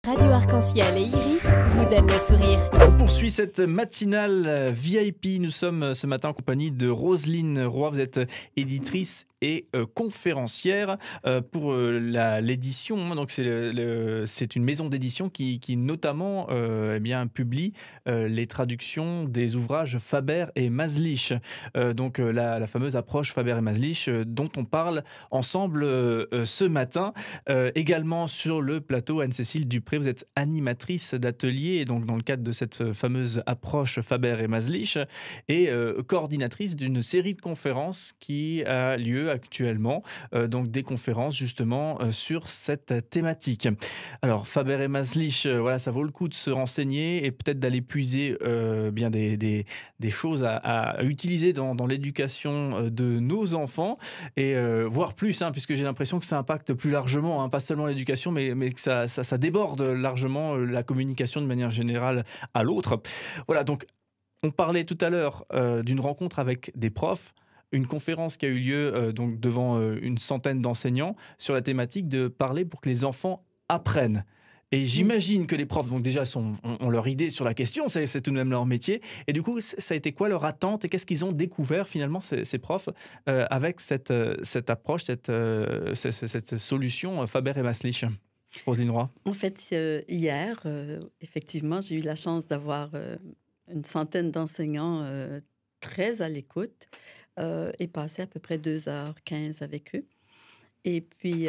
Radio Arc-en-Ciel et Iris vous donnent le sourire. On poursuit cette matinale VIP. Nous sommes ce matin en compagnie de Roselyne Roy. Vous êtes éditrice et conférencière pour l'édition. Donc c'est une maison d'édition qui notamment publie les traductions des ouvrages Faber et Maslich. Donc la fameuse approche Faber et Maslich dont on parle ensemble ce matin. Également sur le plateau, Anne-Cécile Dupré, vous êtes animatrice d'atelier et donc dans le cadre de cette fameuse approche Faber et Maslich et coordinatrice d'une série de conférences qui a lieu actuellement, donc des conférences justement sur cette thématique. Alors Faber et Maslich, voilà, ça vaut le coup de se renseigner et peut-être d'aller puiser des choses à utiliser dans l'éducation de nos enfants et voire plus, puisque j'ai l'impression que ça impacte plus largement, pas seulement l'éducation, mais que ça déborde largement la communication de manière générale à l'autre. Voilà, donc on parlait tout à l'heure d'une rencontre avec des profs, une conférence qui a eu lieu donc devant une centaine d'enseignants sur la thématique de parler pour que les enfants apprennent. Et j'imagine que les profs, donc déjà, ont leur idée sur la question, c'est tout de même leur métier. Et du coup, ça a été quoi leur attente et qu'est-ce qu'ils ont découvert finalement, ces profs, avec cette approche, cette solution Faber et Maslich? Roselyne Roy. En fait, hier, effectivement, j'ai eu la chance d'avoir une centaine d'enseignants très à l'écoute et passer à peu près 2h15 avec eux. Et puis,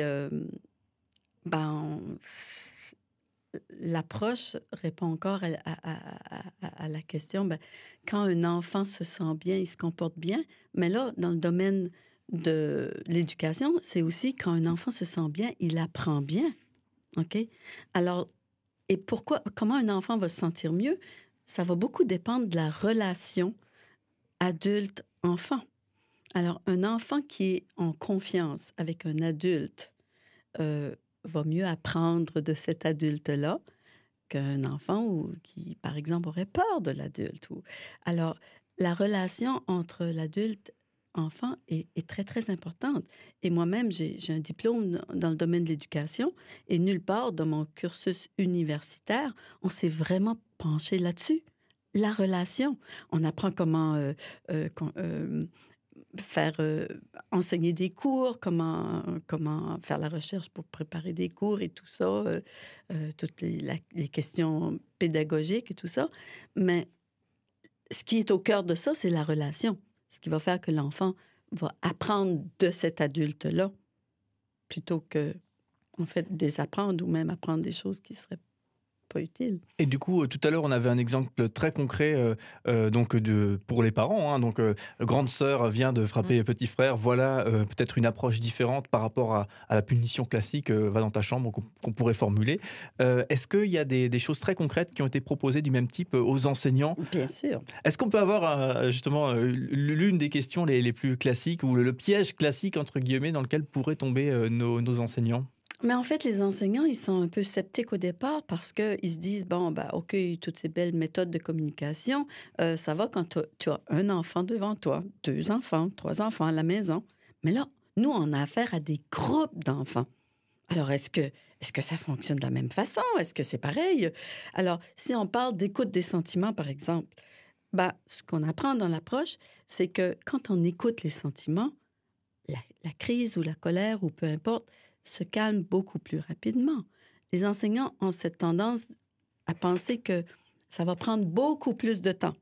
l'approche répond encore à la question, quand un enfant se sent bien, il se comporte bien. Mais là, dans le domaine de l'éducation, c'est aussi quand un enfant se sent bien, il apprend bien. OK? Alors, et comment un enfant va se sentir mieux? Ça va beaucoup dépendre de la relation adulte-enfant. Alors, un enfant qui est en confiance avec un adulte va mieux apprendre de cet adulte-là qu'un enfant qui, par exemple, aurait peur de l'adulte. Alors, la relation entre l'adulte enfant est très, très importante. Et moi-même, j'ai un diplôme dans le domaine de l'éducation et nulle part dans mon cursus universitaire, on s'est vraiment penché là-dessus. La relation. On apprend comment faire enseigner des cours, comment faire la recherche pour préparer des cours et tout ça, toutes les questions pédagogiques et tout ça. Mais ce qui est au cœur de ça, c'est la relation. Ce qui va faire que l'enfant va apprendre de cet adulte-là plutôt que, en fait, désapprendre ou même apprendre des choses qui seraient pas utiles. Et du coup, tout à l'heure, on avait un exemple très concret pour les parents. Donc, grande sœur vient de frapper petit frère. Voilà peut-être une approche différente par rapport à la punition classique, va dans ta chambre, qu'on pourrait formuler. Est-ce qu'il y a des choses très concrètes qui ont été proposées du même type aux enseignants? Bien sûr. Est-ce qu'on peut avoir justement l'une des questions les plus classiques ou le piège classique, entre guillemets, dans lequel pourraient tomber nos enseignants? Mais en fait, les enseignants, ils sont un peu sceptiques au départ parce qu'ils se disent, OK, toutes ces belles méthodes de communication, ça va quand tu as un enfant devant toi, 2 enfants, 3 enfants à la maison. Mais là, nous, on a affaire à des groupes d'enfants. Alors, est-ce que ça fonctionne de la même façon? Est-ce que c'est pareil? Alors, si on parle d'écoute des sentiments, par exemple, ce qu'on apprend dans l'approche, c'est que quand on écoute les sentiments, la crise ou la colère ou peu importe, se calme beaucoup plus rapidement. Les enseignants ont cette tendance à penser que ça va prendre beaucoup plus de temps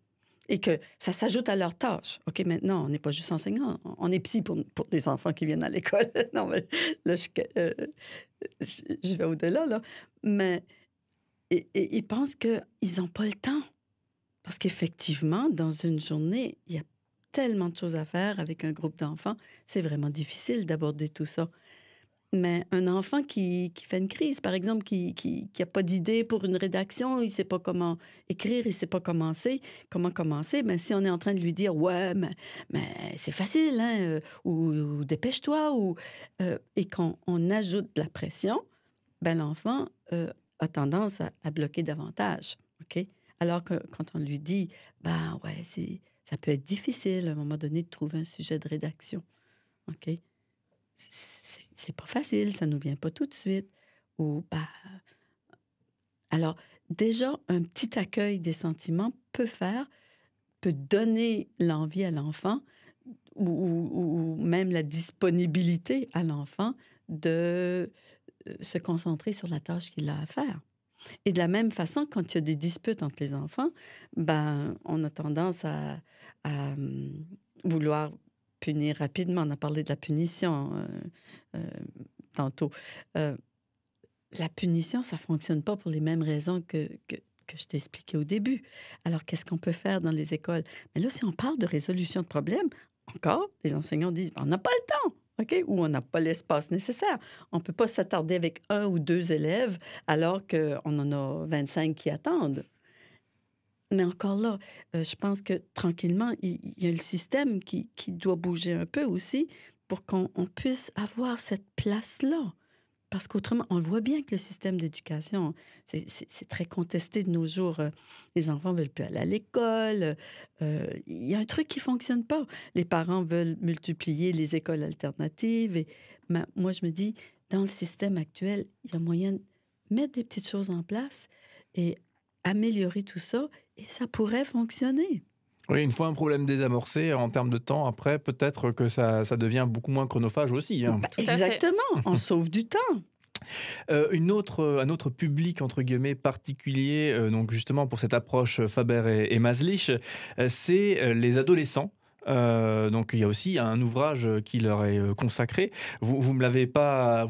et que ça s'ajoute à leur tâche. OK, maintenant, on n'est pas juste enseignant, on est psy pour les enfants qui viennent à l'école. Non, mais là, je vais au-delà, là. Mais ils pensent qu'ils n'ont pas le temps. Parce qu'effectivement, dans une journée, il y a tellement de choses à faire avec un groupe d'enfants. C'est vraiment difficile d'aborder tout ça. Mais un enfant qui fait une crise, par exemple, qui a pas d'idée pour une rédaction, il sait pas comment écrire, il sait pas comment commencer, mais si on est en train de lui dire « Ouais, mais c'est facile, ou dépêche-toi », et qu'on ajoute de la pression, l'enfant a tendance à bloquer davantage, OK? Alors que quand on lui dit « ouais, ça peut être difficile à un moment donné de trouver un sujet de rédaction, OK? C'est pas facile, ça nous vient pas tout de suite. » Ou Alors, déjà, un petit accueil des sentiments peut donner l'envie à l'enfant ou même la disponibilité à l'enfant de se concentrer sur la tâche qu'il a à faire. Et de la même façon, quand il y a des disputes entre les enfants, ben, on a tendance à vouloir punir rapidement. On a parlé de la punition tantôt. Euh, la punition, ça ne fonctionne pas pour les mêmes raisons que je t'ai expliqué au début. Alors, qu'est-ce qu'on peut faire dans les écoles? Mais là, si on parle de résolution de problèmes, encore, les enseignants disent, on n'a pas le temps. OK? Ou on n'a pas l'espace nécessaire. On ne peut pas s'attarder avec 1 ou 2 élèves alors qu'on en a 25 qui attendent. Mais encore là, je pense que tranquillement, il y a le système qui doit bouger un peu aussi pour qu'on puisse avoir cette place-là. Parce qu'autrement, on le voit bien que le système d'éducation, c'est très contesté de nos jours. Les enfants ne veulent plus aller à l'école. Il y a un truc qui ne fonctionne pas. Les parents veulent multiplier les écoles alternatives. Et, moi, je me dis, dans le système actuel, il y a moyen de mettre des petites choses en place et améliorer tout ça. Et ça pourrait fonctionner. Oui, une fois un problème désamorcé, en termes de temps, après, peut-être que ça devient beaucoup moins chronophage aussi. Hein. Tout exactement, on sauve du temps. Un autre public, entre guillemets, particulier, donc justement pour cette approche Faber et Maslich, c'est les adolescents. Donc il y a aussi un ouvrage qui leur est consacré. Vous me l'avez pas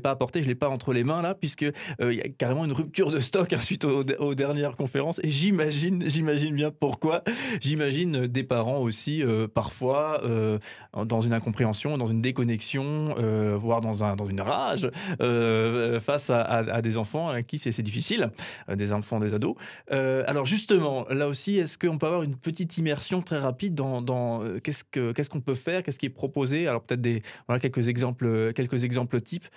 apporté, je l'ai pas entre les mains là, puisque il y a carrément une rupture de stock suite aux dernières conférences. Et j'imagine bien pourquoi. J'imagine des parents aussi parfois dans une incompréhension, dans une déconnexion, voire dans une rage face à des enfants à qui c'est difficile, des enfants, des ados. Alors justement, là aussi, est-ce qu'on peut avoir une petite immersion très rapide dans qu'est-ce qu'on peut faire, qu'est-ce qui est proposé? Alors peut-être quelques exemples types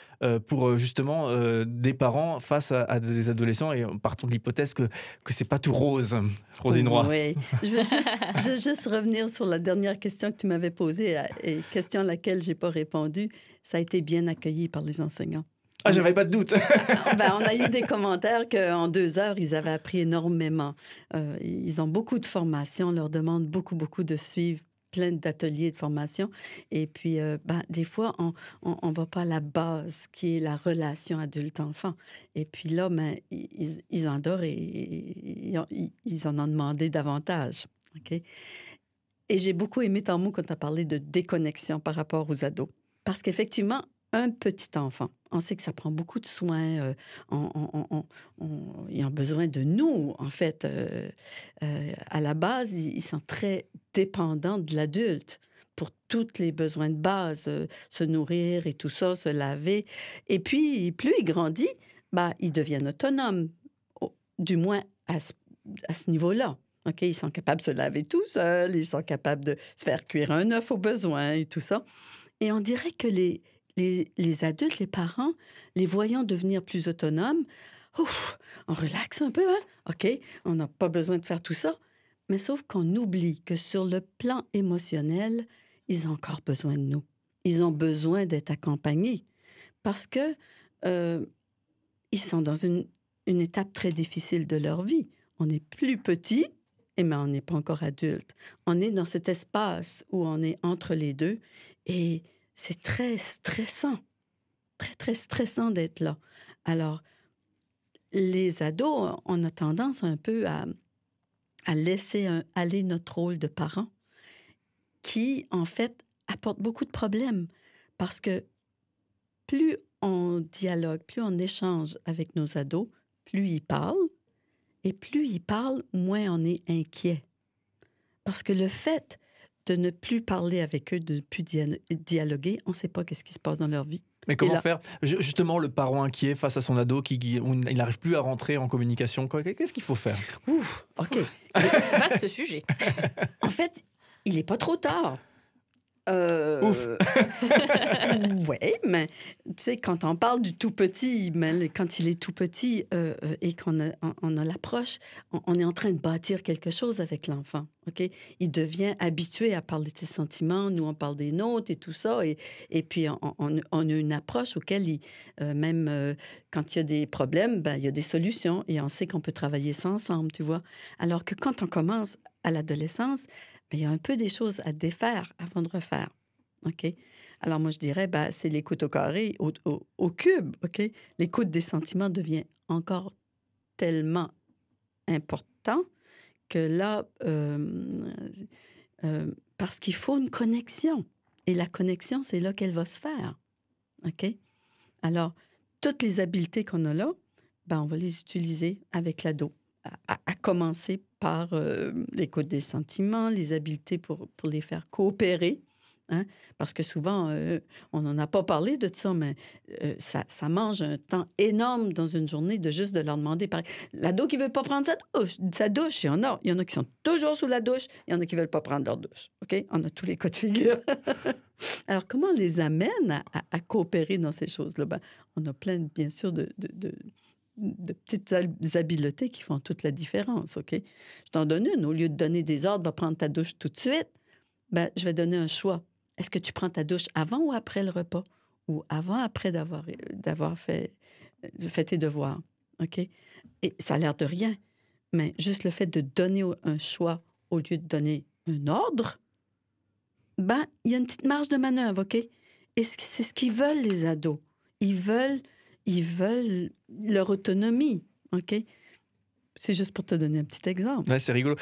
pour justement des parents face à des adolescents, et partons de l'hypothèse que c'est pas tout rose, Roselyne Roy. Oui, je veux juste revenir sur la dernière question que tu m'avais posée, et question à laquelle j'ai pas répondu. Ça a été bien accueilli par les enseignants. Ah, j'avais pas de doute. On a eu des commentaires qu'en 2 heures, ils avaient appris énormément. Ils ont beaucoup de formations, on leur demande beaucoup de suivre plein d'ateliers de formation. Et puis, des fois, on va pas à la base, qui est la relation adulte-enfant. Et puis là, ils endorment et ils en ont demandé davantage. OK? Et j'ai beaucoup aimé ton mot quand tu as parlé de déconnexion par rapport aux ados. Parce qu'effectivement, un petit enfant, on sait que ça prend beaucoup de soins. Ils ont besoin de nous, en fait. À la base, ils sont très dépendants de l'adulte pour tous les besoins de base, se nourrir et tout ça, se laver. Et puis, plus il grandit, ils deviennent autonomes, du moins à ce niveau-là. OK, ils sont capables de se laver tout seuls, ils sont capables de se faire cuire un œuf au besoin et tout ça. Et on dirait que les adultes, les parents, les voyant devenir plus autonomes, ouf, on relaxe un peu, hein? OK, on n'a pas besoin de faire tout ça. Mais sauf qu'on oublie que sur le plan émotionnel, ils ont encore besoin de nous. Ils ont besoin d'être accompagnés parce que ils sont dans une étape très difficile de leur vie. On est plus petit, mais on n'est pas encore adulte. On est dans cet espace où on est entre les deux et c'est très stressant, très stressant d'être là. Alors, les ados, on a tendance un peu à laisser aller notre rôle de parent qui, en fait, apporte beaucoup de problèmes parce que plus on dialogue, plus on échange avec nos ados, plus ils parlent, et plus ils parlent, moins on est inquiet. Parce que le fait de ne plus parler avec eux, de ne plus dialoguer, on ne sait pas ce qui se passe dans leur vie. Mais comment faire justement le parent inquiet face à son ado où il n'arrive plus à rentrer en communication? Qu'est-ce qu'il faut faire? Ouf, OK. Vaste sujet. En fait, il n'est pas trop tard. Ouf! Oui, mais tu sais, quand on parle du tout petit, mais quand il est tout petit et on a l'approche, on est en train de bâtir quelque chose avec l'enfant, OK? Il devient habitué à parler de ses sentiments, nous, on parle des nôtres et tout ça, et puis on a une approche auquel, même quand il y a des problèmes, ben, il y a des solutions et on sait qu'on peut travailler ça ensemble, tu vois? Alors que quand on commence à l'adolescence, ben, il y a un peu des choses à défaire avant de refaire. OK? Alors, moi, je dirais, ben, c'est l'écoute au carré, au cube. OK? L'écoute des sentiments devient encore tellement important que là, parce qu'il faut une connexion. Et la connexion, c'est là qu'elle va se faire. OK? Alors, toutes les habiletés qu'on a là, ben, on va les utiliser avec l'ado. À commencer par l'écoute des sentiments, les habiletés pour les faire coopérer. Hein? Parce que souvent, on n'en a pas parlé de ça, mais ça mange un temps énorme dans une journée de juste de leur demander. L'ado qui ne veut pas prendre sa douche, il y en a. Il y en a qui sont toujours sous la douche, il y en a qui ne veulent pas prendre leur douche. OK? On a tous les cas de figure. Alors, comment on les amène à coopérer dans ces choses-là? Ben, on a plein, bien sûr, de petites habiletés qui font toute la différence, OK? Je t'en donne une. Au lieu de donner des ordres, va prendre ta douche tout de suite, ben, je vais donner un choix. Est-ce que tu prends ta douche avant ou après le repas? Ou avant, après d'avoir fait tes devoirs, OK? Et ça a l'air de rien, mais juste le fait de donner un choix au lieu de donner un ordre, ben, il y a une petite marge de manœuvre, OK? Et c'est ce qu'ils veulent, les ados. Ils veulent leur autonomie, OK? C'est juste pour te donner un petit exemple. Ouais, c'est rigolo.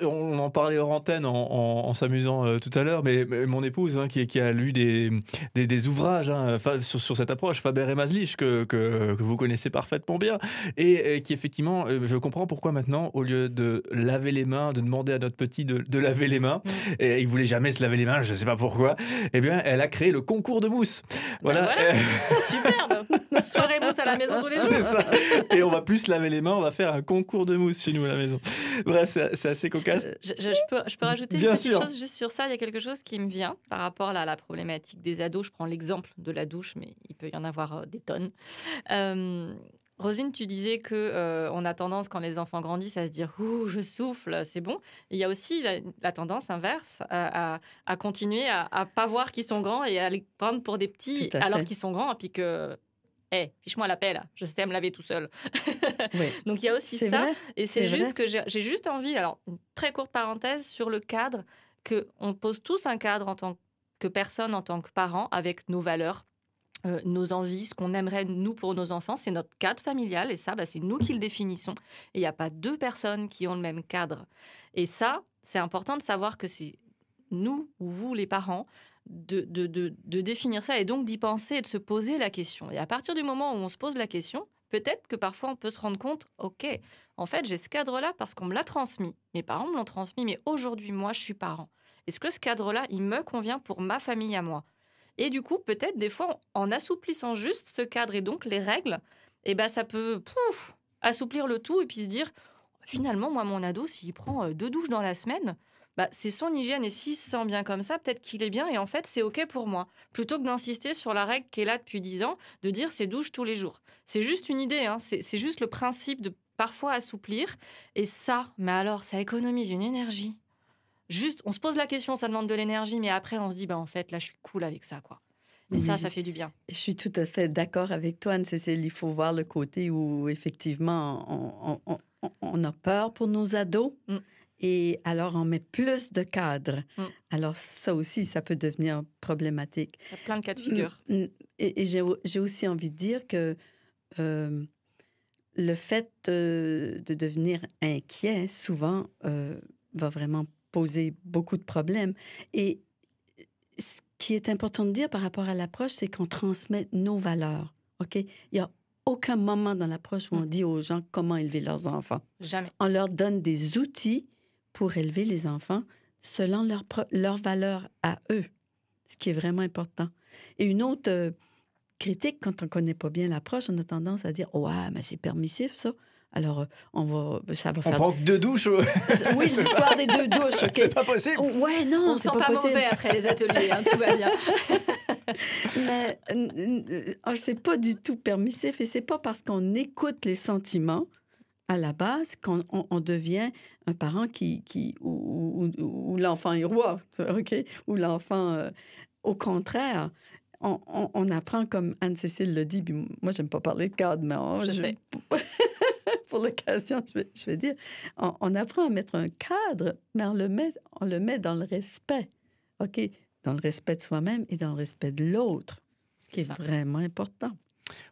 On en parlait hors antenne en s'amusant tout à l'heure, mais mon épouse, hein, qui a lu des ouvrages hein, sur cette approche, Faber et Maslich, que vous connaissez parfaitement bien, et qui effectivement, je comprends pourquoi maintenant, au lieu de laver les mains, de demander à notre petit de laver les mains, et il voulait jamais se laver les mains, je ne sais pas pourquoi, eh bien, elle a créé le concours de mousse. Voilà. Superbe. Soirée mousse à la maison tous les jours. C'est ça. Et on va plus se laver les mains, on va faire un concours de mousse chez nous à la maison. Bref, c'est assez cocasse. Je peux rajouter Bien une petite sûr. chose juste sur ça. Il y a quelque chose qui me vient par rapport à la problématique des ados. Je prends l'exemple de la douche, mais il peut y en avoir des tonnes. Roselyne, tu disais que on a tendance, quand les enfants grandissent, à se dire « Ouh, je souffle, c'est bon ». Il y a aussi la tendance inverse à continuer à pas voir qu'ils sont grands et à les prendre pour des petits alors qu'ils sont grands, et puis que... Hey, fiche-moi la paix, là. Je sais me laver tout seul. Oui. Donc, il y a aussi ça. Vrai. Et c'est juste que j'ai juste envie, alors, une très courte parenthèse sur le cadre, qu'on pose tous un cadre en tant que personne, en tant que parent, avec nos valeurs, nos envies, ce qu'on aimerait, nous, pour nos enfants. C'est notre cadre familial. Et ça, c'est nous qui le définissons. Et il n'y a pas deux personnes qui ont le même cadre. Et ça, c'est important de savoir que c'est nous ou vous, les parents, de définir ça et donc d'y penser et de se poser la question. Et à partir du moment où on se pose la question, peut-être que parfois on peut se rendre compte, ok, en fait j'ai ce cadre-là parce qu'on me l'a transmis. Mes parents me l'ont transmis, mais aujourd'hui, moi, je suis parent. Est-ce que ce cadre-là, il me convient pour ma famille à moi? Et du coup, peut-être des fois, en assouplissant juste ce cadre et donc les règles, ça peut assouplir le tout et puis se dire, finalement, moi, mon ado, s'il prend 2 douches dans la semaine, c'est son hygiène et s'il se sent bien comme ça, peut-être qu'il est bien et en fait, c'est OK pour moi. Plutôt que d'insister sur la règle qui est là depuis 10 ans, de dire c'est douche tous les jours. C'est juste une idée, hein. C'est juste le principe de parfois assouplir. Et ça, mais alors, ça économise une énergie. Juste, on se pose la question, ça demande de l'énergie, mais après, on se dit, en fait, là, je suis cool avec ça, quoi. Et ça fait du bien. Je suis tout à fait d'accord avec toi, Anne-Cécile. Il faut voir le côté où, effectivement, on a peur pour nos ados. Et alors, on met plus de cadres. Alors, ça aussi, ça peut devenir problématique. Il y a plein de cas de figure. Et j'ai aussi envie de dire que le fait de devenir inquiet, souvent, va vraiment poser beaucoup de problèmes. Et ce qui est important de dire par rapport à l'approche, c'est qu'on transmet nos valeurs. OK? Il n'y a aucun moment dans l'approche où on dit aux gens comment élever leurs enfants. Jamais. On leur donne des outils pour élever les enfants selon leurs valeurs à eux, ce qui est vraiment important. Et une autre critique, quand on ne connaît pas bien l'approche, on a tendance à dire « Ouais, mais c'est permissif, ça. Alors, ça va On faire... prend 2 douches. Oui, c'est l'histoire des 2 douches, OK? C'est pas possible. Ouais, non, On c'est sent pas pas possible. mauvais après les ateliers, hein, tout va bien. Mais c'est pas du tout permissif et c'est pas parce qu'on écoute les sentiments à la base qu'on devient un parent où l'enfant est roi, OK? Où l'enfant, au contraire, on apprend, comme Anne-Cécile le dit, puis moi, j'aime pas parler de cadre, mais Je sais. pour l'occasion, je vais dire, on apprend à mettre un cadre, mais on le met dans le respect, OK? Dans le respect de soi-même et dans le respect de l'autre, ce qui est Ça. vraiment important.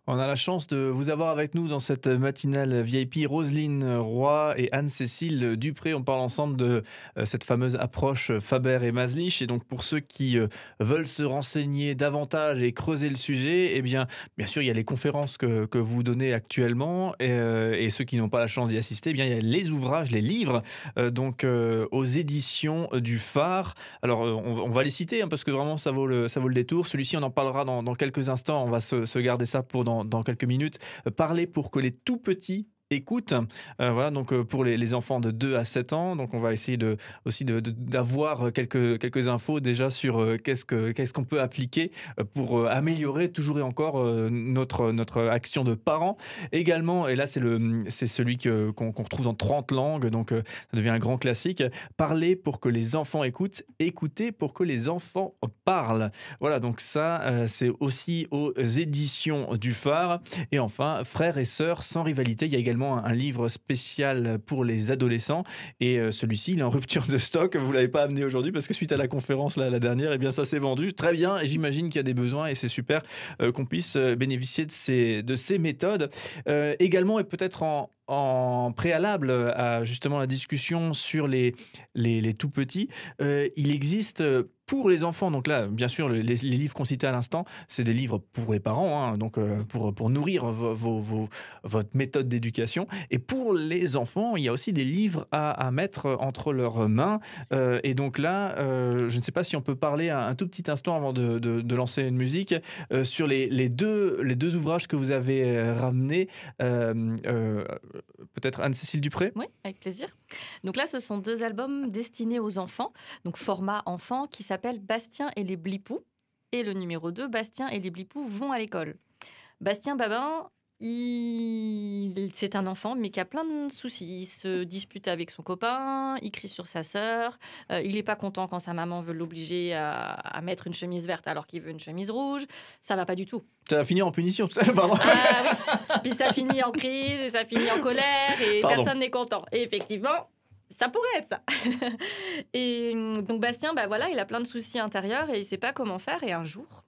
On a la chance de vous avoir avec nous dans cette matinale VIP, Roselyne Roy et Anne-Cécile Dupré. On parle ensemble de cette fameuse approche Faber et Maslich. Et donc pour ceux qui veulent se renseigner davantage et creuser le sujet, eh bien sûr, il y a les conférences que vous donnez actuellement. Et ceux qui n'ont pas la chance d'y assister, eh bien, il y a les ouvrages, les livres, aux éditions du Phare. Alors on va les citer, hein, parce que vraiment ça vaut le détour. Celui-ci, on en parlera dans quelques instants. On va se garder ça pour dans quelques minutes. Parler pour que les tout petits écoutent. Voilà, donc pour les enfants de 2 à 7 ans. Donc on va essayer aussi d'avoir quelques infos déjà sur qu'est-ce qu'on peut appliquer pour améliorer toujours et encore notre action de parents. Également, et là c'est celui qu'on retrouve dans 30 langues, donc ça devient un grand classique. Parler pour que les enfants écoutent, écouter pour que les enfants parlent. Voilà, donc ça c'est aussi aux éditions du Phare. Et enfin, frères et sœurs sans rivalité. Il y a également un livre spécial pour les adolescents et celui-ci il est en rupture de stock. Vous l'avez pas amené aujourd'hui parce que suite à la conférence la dernière, eh bien ça s'est vendu très bien et j'imagine qu'il y a des besoins et c'est super qu'on puisse bénéficier de ces méthodes. Également et peut-être en préalable à justement la discussion sur les tout petits, il existe pour les enfants, donc là bien sûr les livres qu'on citait à l'instant, c'est des livres pour les parents, hein, donc pour nourrir votre méthode d'éducation, et pour les enfants il y a aussi des livres à mettre entre leurs mains, et donc là je ne sais pas si on peut parler un tout petit instant avant de lancer une musique sur les deux ouvrages que vous avez ramenés. Peut-être Anne-Cécile Dupré? Oui, avec plaisir. Donc là, ce sont 2 albums destinés aux enfants, donc format enfant, qui s'appelle Bastien et les Blipoux. Et le numéro 2, Bastien et les Blipoux vont à l'école. Bastien Babin, c'est un enfant, mais qui a plein de soucis. Il se dispute avec son copain, il crie sur sa sœur, il n'est pas content quand sa maman veut l'obliger à mettre une chemise verte alors qu'il veut une chemise rouge. Ça va pas du tout. Ça va finir en punition, tout ça, pardon. Ah, oui. Puis ça finit en crise et ça finit en colère et Pardon. personne n'est content. Et effectivement, ça pourrait être ça. Et donc Bastien, voilà, il a plein de soucis intérieurs et il sait pas comment faire. Et un jour,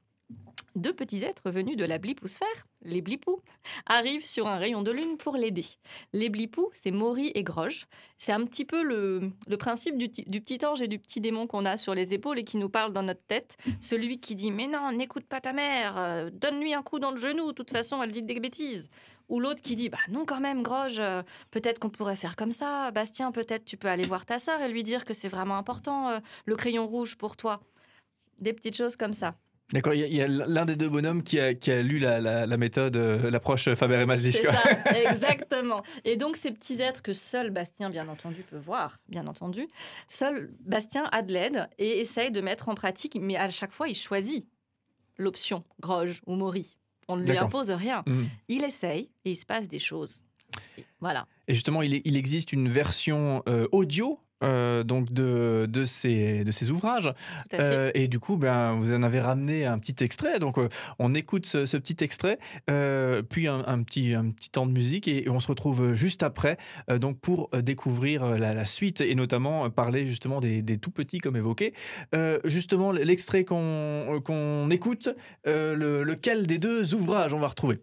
2 petits êtres venus de la blipousphère, les Blipoux, arrivent sur un rayon de lune pour l'aider. Les Blipoux, c'est Maury et Groge. C'est un petit peu le principe du petit ange et du petit démon qu'on a sur les épaules et qui nous parle dans notre tête. Celui qui dit « Mais non, n'écoute pas ta mère, donne-lui un coup dans le genou, de toute façon, elle dit des bêtises. » Ou l'autre qui dit « Bah non quand même, Groge, peut-être qu'on pourrait faire comme ça. Bastien, peut-être tu peux aller voir ta sœur et lui dire que c'est vraiment important, le crayon rouge pour toi. » Des petites choses comme ça. D'accord, il y a l'un des 2 bonhommes qui a lu la méthode, l'approche Faber et Maslich. C'est ça, exactement. Et donc, ces petits êtres que seul Bastien, bien entendu, peut voir, bien entendu, seul Bastien a de l'aide et essaye de mettre en pratique, mais à chaque fois, il choisit l'option Groge ou Maury. On ne lui D'accord. impose rien. Mmh. Il essaye et il se passe des choses. Et voilà. Et justement, il existe une version audio donc de ces ouvrages. Tout à fait. Et du coup, vous en avez ramené un petit extrait. Donc, on écoute ce petit extrait, puis un petit temps de musique, et on se retrouve juste après donc pour découvrir la suite et notamment parler justement des tout petits comme évoqué. Justement, l'extrait qu'on écoute, lequel des 2 ouvrages on va retrouver?